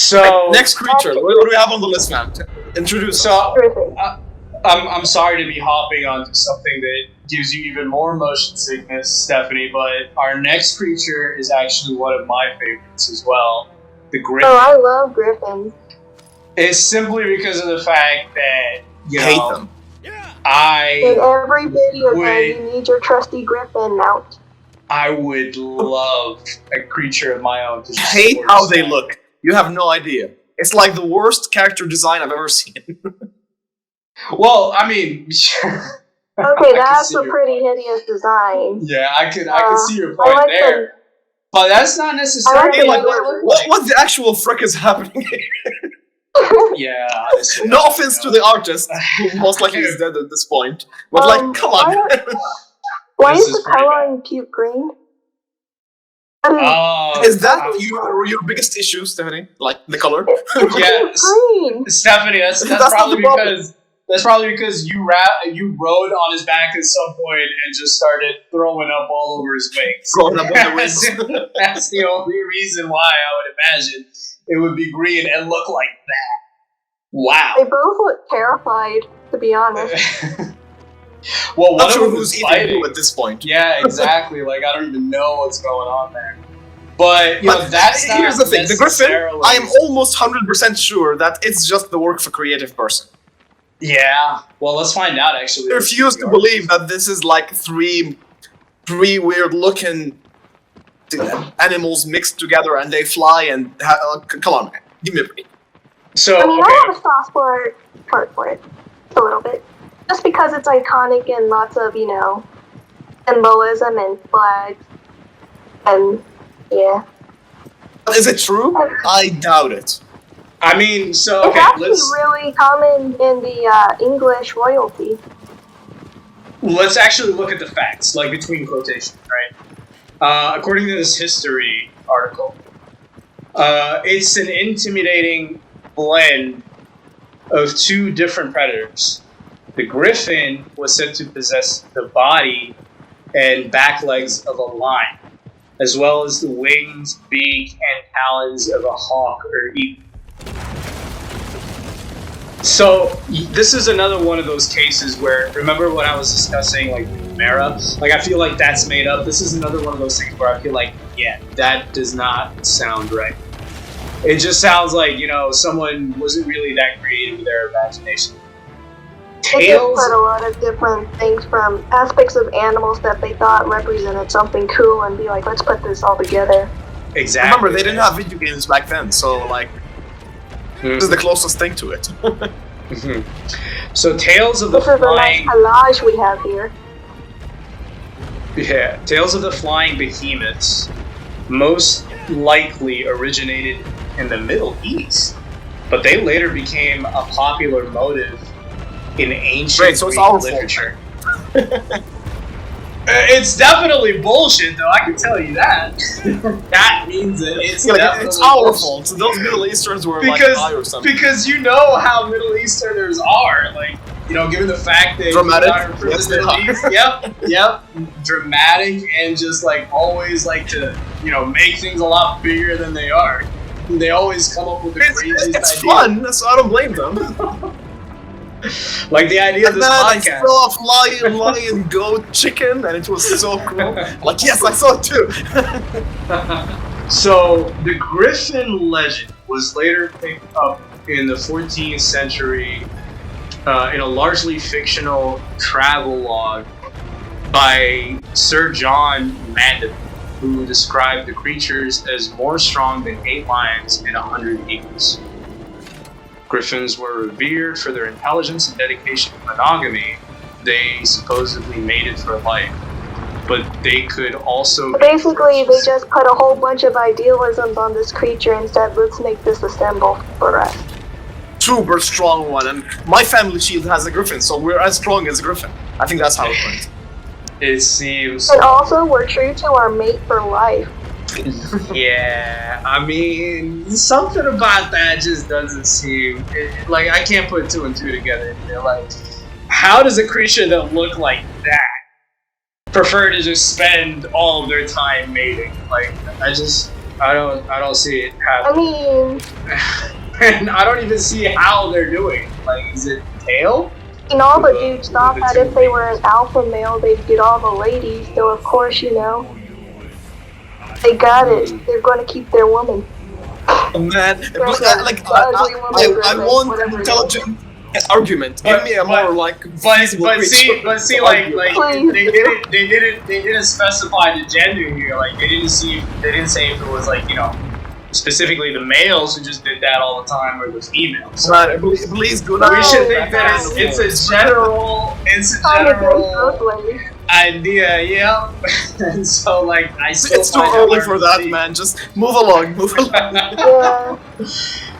So Next creature. What do we have on the list, man? Introduce. So Griffin. I'm sorry to be hopping onto something that gives you even more motion sickness, Stephanie, but our next creature is actually one of my favorites as well. The Griffin. Oh, I love Griffins. It's simply because of the fact that, you Hate know, them. In every video Wait. game, you need your trusty Griffin mount. I would love a creature of my own to just Hate support how they that. look. You have no idea. It's like the worst character design I've ever seen. Well, I mean, Okay, can that's see a your pretty hideous design. yeah, I can see your I point like there, but that's not necessarily the like what it newer looks like. What the actual frick is happening here? Yeah, honestly, No offense to the artist, who most likely is dead at this point. But come on. Why This is is the pretty color bad. in cute green? Is that your biggest issue, Stephanie? Like the color? It's Yeah, cute green. Stephanie? That's That's probably not the problem. because you rode on his back at some point and just started throwing up all over his wings. Throwing up on the wings. That's the only reason why I would imagine it would be green and look like that. Wow. They both look terrified, to be honest. Well, one Not of sure them who's was eating fighting. who at this point. Yeah, exactly. Like, I don't even know what's going on there. But, you know, But that's not here's the thing, the Griffin, necessarily- I am almost 100% sure that it's just the work of a creative person. Yeah. Well, let's find out, actually. I refuse to believe that this is like three weird looking animals mixed together and they fly and... come on, man. Give me a break. So, I mean, okay. I have a soft part for it. A little bit. Just because it's iconic and lots of, symbolism and flags. And, yeah. But is it true? I doubt it. I mean, so, It's okay, actually really common in the English royalty. let's actually look at the facts, like between quotations, right? According to this history article, it's an intimidating blend of two different predators. The griffin was said to possess the body and back legs of a lion, as well as the wings, beak, and talons of a hawk or eagle. So this is another one of those cases where, remember when I was discussing like Mara? Like, I feel like that's made up. This is another one of those things where I feel like, yeah, that does not sound right. It just sounds like, someone wasn't really that creative with their imagination. They just Tails? put a lot of different things from aspects of animals that they thought represented something cool and be like, let's put this all together. Exactly. Remember, they didn't have video games back then, so this is the closest thing to it. So Tales of the This is a nice Flying... collage we have here. Yeah, Tales of the Flying Behemoths most likely originated in the Middle East, but they later became a popular motive in ancient Great, so it's Greek our fault. literature. It's definitely bullshit, though. I can tell you that. That means that it's definitely it's our bullshit. fault. So those Middle Easterns were high or something. Because you know how Middle Easterners are, given the fact that Dramatic. they're from Yes, the they Middle are. East. Yep, dramatic, and just always like to make things a lot bigger than they are. They always come up with the craziest It's ideas. fun, so I don't blame them. Like the idea of And this then I podcast. saw a lion, goat, chicken, and it was so cool. Yes, I saw it too. So the Griffin legend was later picked up in the 14th century in a largely fictional travel log by Sir John Mandeville, who described the creatures as more strong than 8 lions and 100 eagles. Griffins were revered for their intelligence and dedication to monogamy. They supposedly mated for life, but they could also... So basically, they just put a whole bunch of idealisms on this creature and said, let's make this a symbol for us. Super strong one, and my family shield has a griffin, so we're as strong as a griffin. I think that's how it went. It seems... And also, we're true to our mate for life. Yeah, I mean, something about that just doesn't seem... I can't put 2 and 2 together. How does a creature that look like that prefer to just spend all of their time mating? I don't see it I happening. mean, And I don't even see how they're doing it. Like, is it tail? all the dudes thought that if they were an alpha male, they'd get all the ladies. So of course, they got it. They're going to keep their woman. Man, Like I want an intelligent argument. Give me a more like feasible But see, to like argue. they didn't specify the gender here. Like they didn't say if it was like specifically the males who just did that all the time or the females. Man, please do not. We should think that it's a general idea, yeah. And so like I still It's too early for that, man. Just move along. Yeah.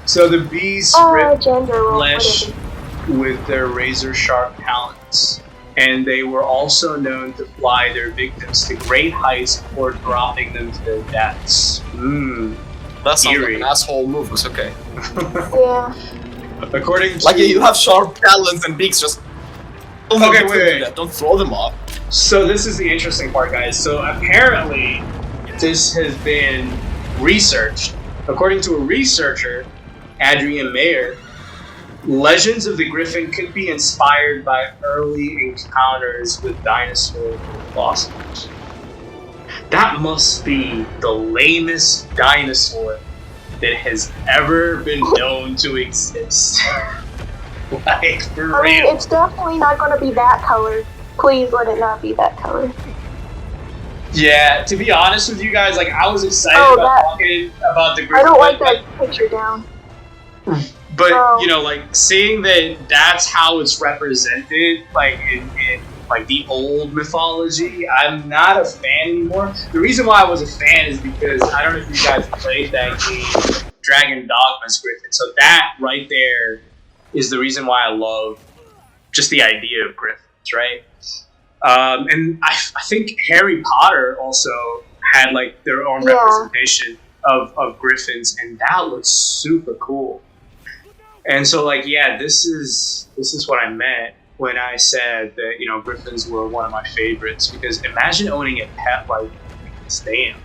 So the bees rip flesh with their razor sharp talons, and they were also known to fly their victims to great heights before dropping them to their deaths. That sounds like Eerie. an asshole move. It's okay. Yeah. According to Like you have sharp talons and beaks. Just wait. Don't throw them off. So this is the interesting part, guys. So apparently, this has been researched. According to a researcher, Adrian Mayer, legends of the Griffin could be inspired by early encounters with dinosaur Colossus. That must be the lamest dinosaur that has ever been known to exist. Like, for I mean, real. it's definitely not going to be that color. Please let it not be that color. Yeah, to be honest with you guys, like, I was excited talking about the Griffin. I don't like that picture down. But, like, seeing that that's how it's represented, like, in like, the old mythology, I'm not a fan anymore. The reason why I was a fan is because, I don't know if you guys played that game, Dragon Dogma's Griffin. So that right there is the reason why I love just the idea of Griffins, right? And I think Harry Potter also had, like, their own representation of Griffins, and that looks super cool. And so, like, yeah, this is what I meant when I said that, Griffins were one of my favorites, because imagine owning a pet like Stan.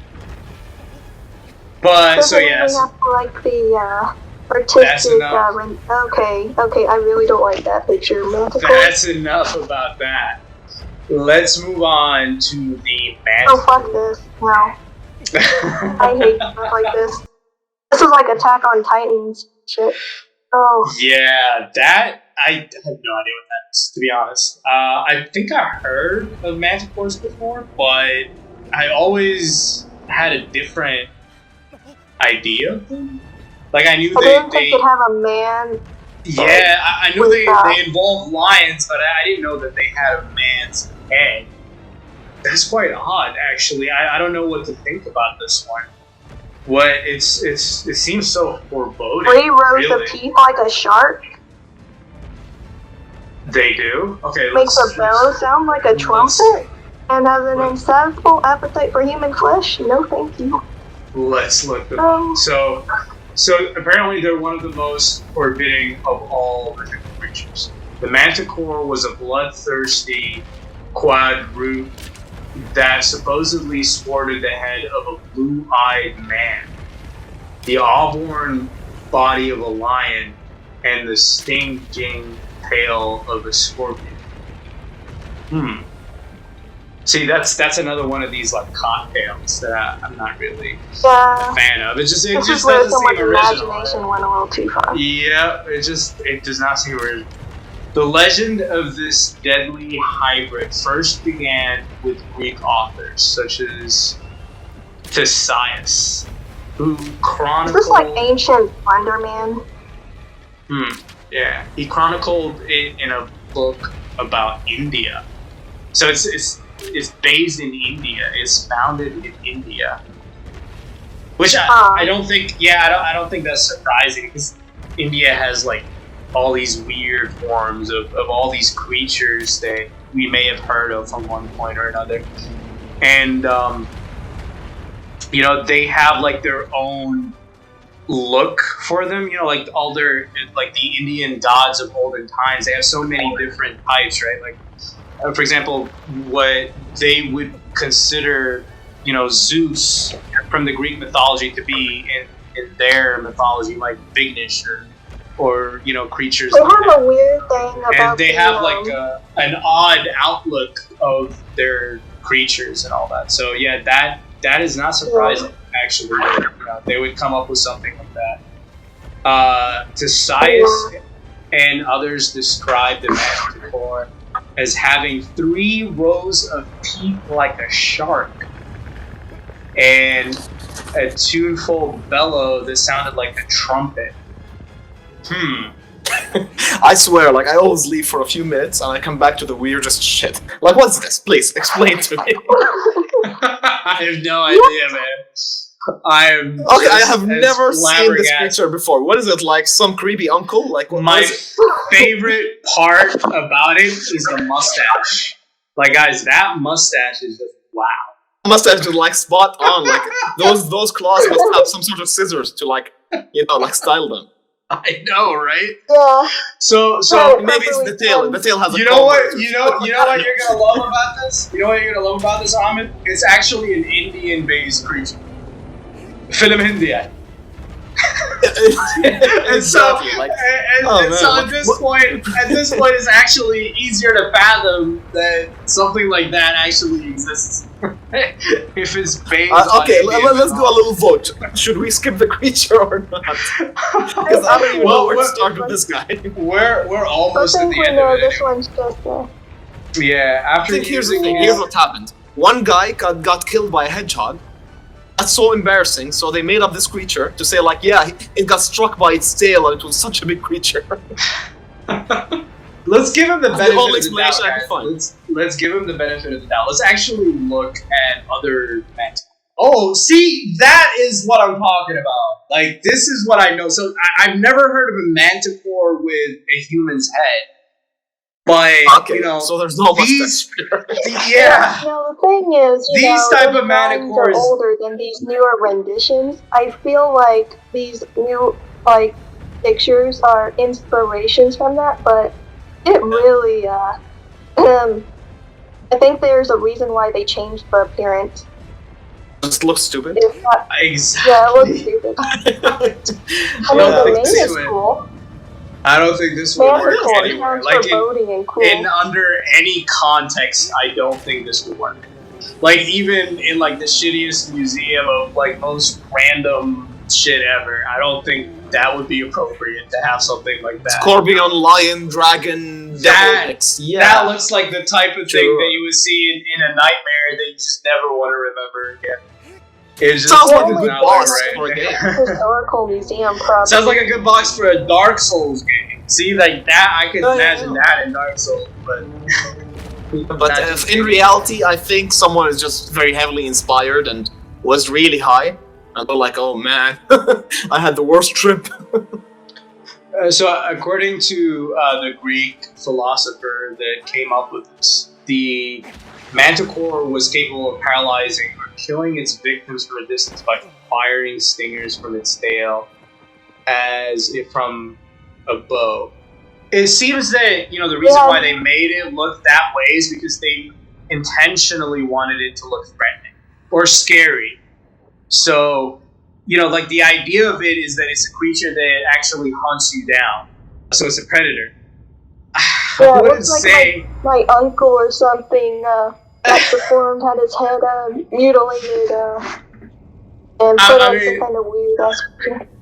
But, so yeah. Have to like the artistic, okay, I really don't like that picture. Manticore. That's enough about that. Let's move on to the Manticore. Oh, fuck this. No. I hate stuff like this. This is like Attack on Titans shit. Oh. Yeah, that, I have no idea what that is, to be honest. I think I heard of Manticores before, but I always had a different idea of them. Like, I knew I didn't think they'd have a man. Yeah, I knew they involved lions, but I didn't know that they had a man's head. That's quite odd, actually. I don't know what to think about this one. It seems so foreboding. 3 rows of teeth like a shark. They do? Okay. Makes a bellow sound like a trumpet. And has an insatiable appetite for human flesh. No, thank you. Let's look them up. So apparently they're one of the most forbidding of all mythical creatures. The Manticore was a bloodthirsty quadruped that supposedly sported the head of a blue-eyed man, the auburn body of a lion, and the stinging tail of a scorpion. See, that's another one of these like cocktails that I'm not really a fan of. It just doesn't seem original. Imagination went a little too far. Yeah, it does not seem original. The legend of this deadly hybrid first began with Greek authors such as Thesaeus, who chronicled. Is this like ancient Slender Man? Yeah, he chronicled it in a book about India. So it's based in India. It's founded in India, which I don't think. Yeah, I don't think that's surprising because India has like all these weird forms of all these creatures that we may have heard of from one point or another, and they have like their own look for them. Like all their like the Indian gods of olden times. They have so many different types, right? Like. For example, what they would consider Zeus from the Greek mythology to be in their mythology, like Vignish or creatures. They have a weird thing about and they have like an odd outlook of their creatures and all that. So yeah, that is not surprising. Actually, they would come up with something like that. Tesias and others describe the Manticore as having 3 rows of teeth like a shark and a tuneful bellow that sounded like a trumpet. I swear, like, I always leave for a few minutes and I come back to the weirdest shit. Like, what's this? Please, explain to me. I have no idea, man. I have never seen this creature before. What is it, like some creepy uncle? Like, my favorite part about it is the mustache. Like, guys, that mustache is just wow. Mustache is like spot on. Like those claws must have some sort of scissors to like style them. I know, right? Yeah. So maybe it's the tail. The tail has a you know what you're gonna love about this? You know what you're gonna love about this, Ahmed? It's actually an Indian-based creature. Film India. And so at this point, it's actually easier to fathom that something like that actually exists. If it's based okay, let's do a little vote. Should we skip the creature or not? Because I don't even know where to start with this guy. We're almost at the end of it. This one's just yeah, after I think here's the thing. Here's what happened. One guy got killed by a hedgehog. That's so embarrassing, so they made up this creature to say, like, yeah, it got struck by its tail and it was such a big creature. Let's give him the benefit whole of the explanation doubt, I could find. Let's give him the benefit of the doubt. Let's actually look at other Manticores. Oh, see, that is what I'm talking about. Like, this is what I know. So, I've never heard of a Manticore with a human's head. But, okay, so there's no mustache. Yeah. No, the thing is, these type of Manticores are older than these newer renditions. I feel like these new, like, pictures are inspirations from that, but it really, I think there's a reason why they changed the appearance. Just looks stupid. Exactly. Yeah, it looks stupid. I mean, the name is cool. I don't think this would work Manticore anywhere. sounds Like foreboding and cool. in under any context, I don't think this would work. Like even in like the shittiest museum of like most random shit ever, I don't think that would be appropriate to have something like that. Scorpion, lion, dragon, devil. That looks like the type of thing that you would see in a nightmare that you just never want to remember again. It sounds like a good boss for a game. Historical museum property. Sounds like a good box for a Dark Souls game. See, like that, I could imagine that in Dark Souls, but in reality, I think someone is just very heavily inspired and was really high, and they're like, "Oh man, I had the worst trip." So, according to the Greek philosopher that came up with this, the Manticore was capable of paralyzing or killing its victims from a distance by firing stingers from its tail as if from a bow. It seems that, the reason why they made it look that way is because they intentionally wanted it to look threatening or scary. So, like the idea of it is that it's a creature that actually hunts you down. So it's a predator. Yeah, I it wouldn't looks say... like my uncle or something got deformed, had his head mutilated, and put up some kind of weird ass.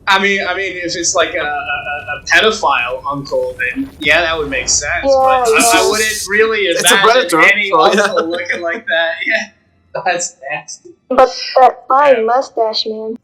I mean, if it's like a pedophile uncle, then yeah, that would make sense. Yeah, but I wouldn't really imagine any uncle looking like that. Yeah, that's nasty. But that fine mustache, man.